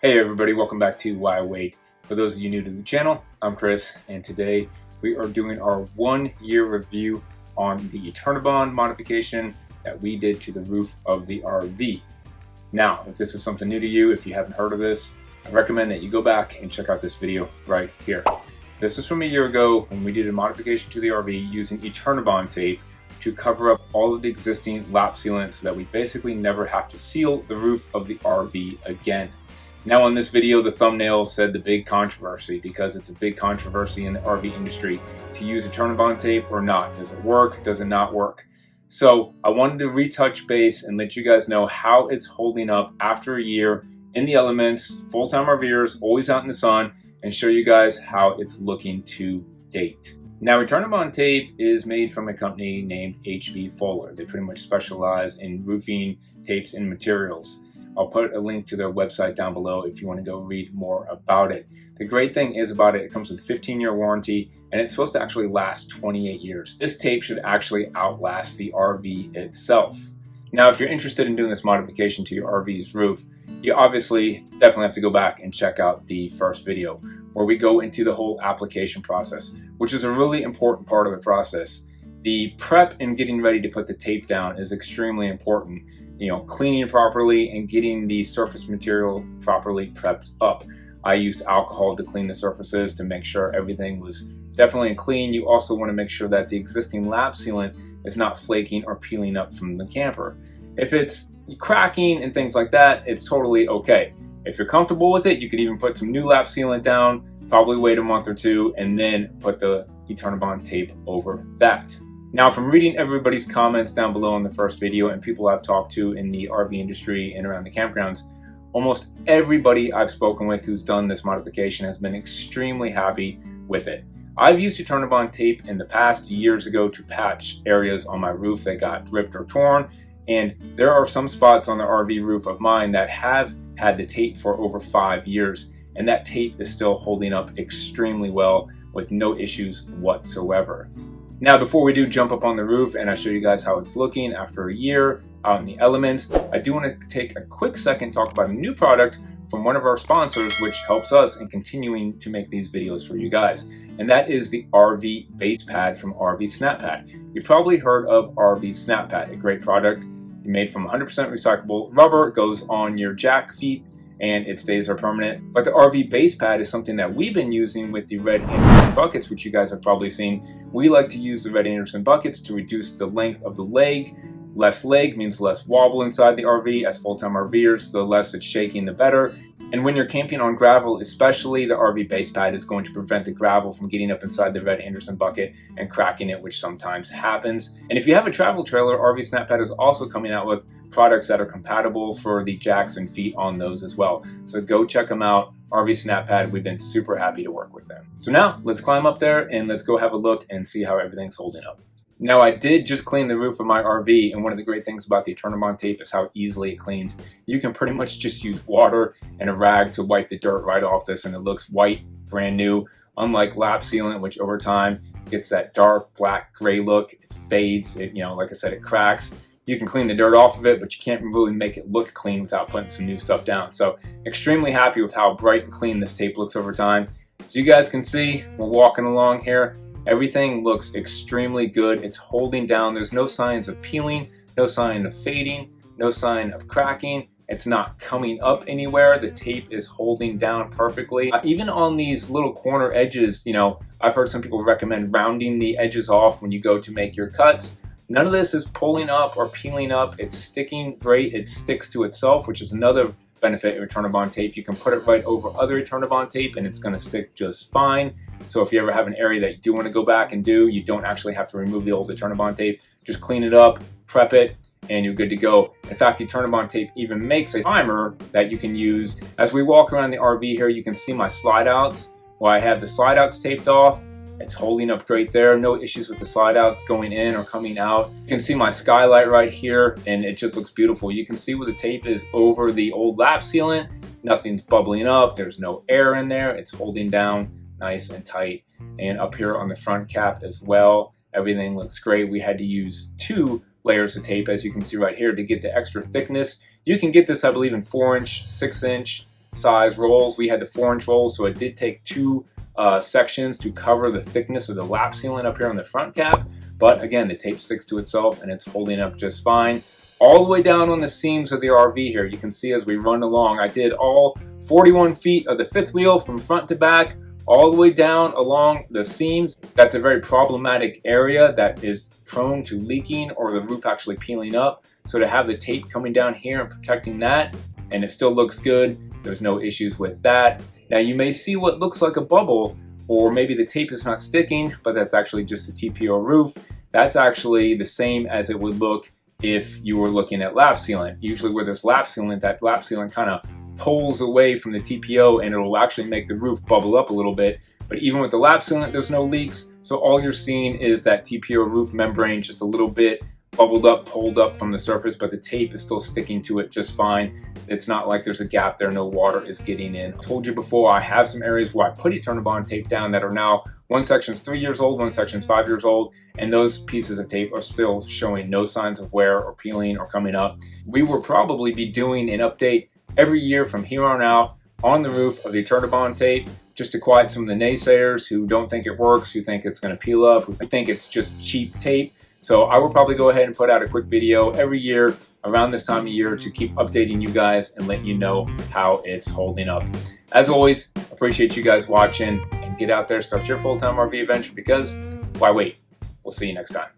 Hey everybody, welcome back to Why Wait. For those of you new to the channel, I'm Chris, and today we are doing our 1-year review on the Eternabond modification that we did to the roof of the RV. Now, if this is something new to you, if you haven't heard of this, I recommend that you go back and check out this video right here. This is from a year ago when we did a modification to the RV using Eternabond tape to cover up all of the existing lap sealant so that we basically never have to seal the roof of the RV again. Now on this video, the thumbnail said the big controversy because it's a big controversy in the RV industry to use Eternabond tape or not. Does it work? Does it not work? So I wanted to retouch base and let you guys know how it's holding up after a year in the elements, full-time RVers, always out in the sun, and show you guys how it's looking to date. Now, Eternabond tape is made from a company named HB Fuller. They pretty much specialize in roofing tapes and materials. I'll put a link to their website down below if you want to go read more about it. The great thing is about it, it comes with a 15-year warranty and it's supposed to actually last 28 years. This tape should actually outlast the RV itself. Now, if you're interested in doing this modification to your RV's roof, you obviously definitely have to go back and check out the first video where we go into the whole application process, which is a really important part of the process. The prep and getting ready to put the tape down is extremely important. You know, cleaning properly and getting the surface material properly prepped up. I used alcohol to clean the surfaces to make sure everything was definitely clean. You also want to make sure that the existing lap sealant is not flaking or peeling up from the camper. If it's cracking and things like that, it's totally okay. If you're comfortable with it, you could even put some new lap sealant down, probably wait a month or two, and then put the Eternabond tape over that. Now, from reading everybody's comments down below in the first video and people I've talked to in the RV industry and around the campgrounds, almost everybody I've spoken with who's done this modification has been extremely happy with it. I've used Eternabond tape in the past years ago to patch areas on my roof that got ripped or torn, and there are some spots on the RV roof of mine that have had the tape for over 5 years, and that tape is still holding up extremely well with no issues whatsoever. Now, before we do jump up on the roof and I show you guys how it's looking after a year out in the elements, I do want to take a quick second to talk about a new product from one of our sponsors, which helps us in continuing to make these videos for you guys. And that is the RV base pad from RV SNAPPADS. You've probably heard of RV SNAPPADS, a great product made from 100% recyclable rubber, goes on your jack feet, and it stays there permanent. But the RV base pad is something that we've been using with the Red Anderson buckets, which you guys have probably seen. We like to use the Red Anderson buckets to reduce the length of the leg. Less leg means less wobble inside the RV. As full-time RVers, the less it's shaking, the better. And when you're camping on gravel, especially, the RV base pad is going to prevent the gravel from getting up inside the Red Anderson bucket and cracking it, which sometimes happens. And if you have a travel trailer, RV SNAPPADS is also coming out with products that are compatible for the jacks and feet on those as well. So go check them out. RV SNAPPADS, we've been super happy to work with them. So now let's climb up there and let's go have a look and see how everything's holding up. Now, I did just clean the roof of my RV, and one of the great things about the Eternabond tape is how easily it cleans. You can pretty much just use water and a rag to wipe the dirt right off this, and it looks white, brand new, unlike lap sealant, which over time gets that dark black gray look. It fades, it, you know, like I said, it cracks. You can clean the dirt off of it, but you can't really make it look clean without putting some new stuff down. So extremely happy with how bright and clean this tape looks over time. As you guys can see, we're walking along here. Everything looks extremely good. It's holding down. There's no signs of peeling, no sign of fading, no sign of cracking. It's not coming up anywhere. The tape is holding down perfectly. Even on these little corner edges, you know, I've heard some people recommend rounding the edges off when you go to make your cuts. None of this is pulling up or peeling up. It's sticking great. It sticks to itself, which is another benefit of Eternabond tape. You can put it right over other Eternabond tape and it's going to stick just fine. So if you ever have an area that you do want to go back and do, you don't actually have to remove the old Eternabond tape. Just clean it up, prep it, and you're good to go. In fact, Eternabond tape even makes a timer that you can use. As we walk around the RV here, you can see my slide outs. Well, I have the slide outs taped off. It's holding up great there. No issues with the slide outs going in or coming out. You can see my skylight right here, and it just looks beautiful. You can see where the tape is over the old lap sealant. Nothing's bubbling up. There's no air in there. It's holding down nice and tight. And up here on the front cap as well, everything looks great. We had to use 2 layers of tape, as you can see right here, to get the extra thickness. You can get this, I believe, in 4-inch, 6-inch, size rolls. We had the 4-inch rolls, so it did take 2 sections to cover the thickness of the lap sealant up here on the front cap. But again, the tape sticks to itself and it's holding up just fine. All the way down on the seams of the RV here, you can see as we run along, I did all 41 feet of the 5th wheel from front to back, all the way down along the seams. That's a very problematic area that is prone to leaking or the roof actually peeling up. So to have the tape coming down here and protecting that, and it still looks good, there's no issues with that. Now you may see what looks like a bubble, or maybe the tape is not sticking, but that's actually just a TPO roof. That's actually the same as it would look if you were looking at lap sealant. Usually where there's lap sealant, that lap sealant kind of pulls away from the TPO and it'll actually make the roof bubble up a little bit. But even with the lap sealant, there's no leaks. So all you're seeing is that TPO roof membrane just a little bit bubbled up, pulled up from the surface, but the tape is still sticking to it just fine. It's not like there's a gap there, no water is getting in. I told you before, I have some areas where I put Eternabond tape down that are now, one section's 3 years old, one section's 5 years old, and those pieces of tape are still showing no signs of wear or peeling or coming up. We will probably be doing an update every year from here on out on the roof of the Eternabond tape, just to quiet some of the naysayers who don't think it works, who think it's going to peel up, who think it's just cheap tape. So I will probably go ahead and put out a quick video every year around this time of year to keep updating you guys and let you know how it's holding up. As always, appreciate you guys watching, and get out there, start your full-time RV adventure, because why wait? We'll see you next time.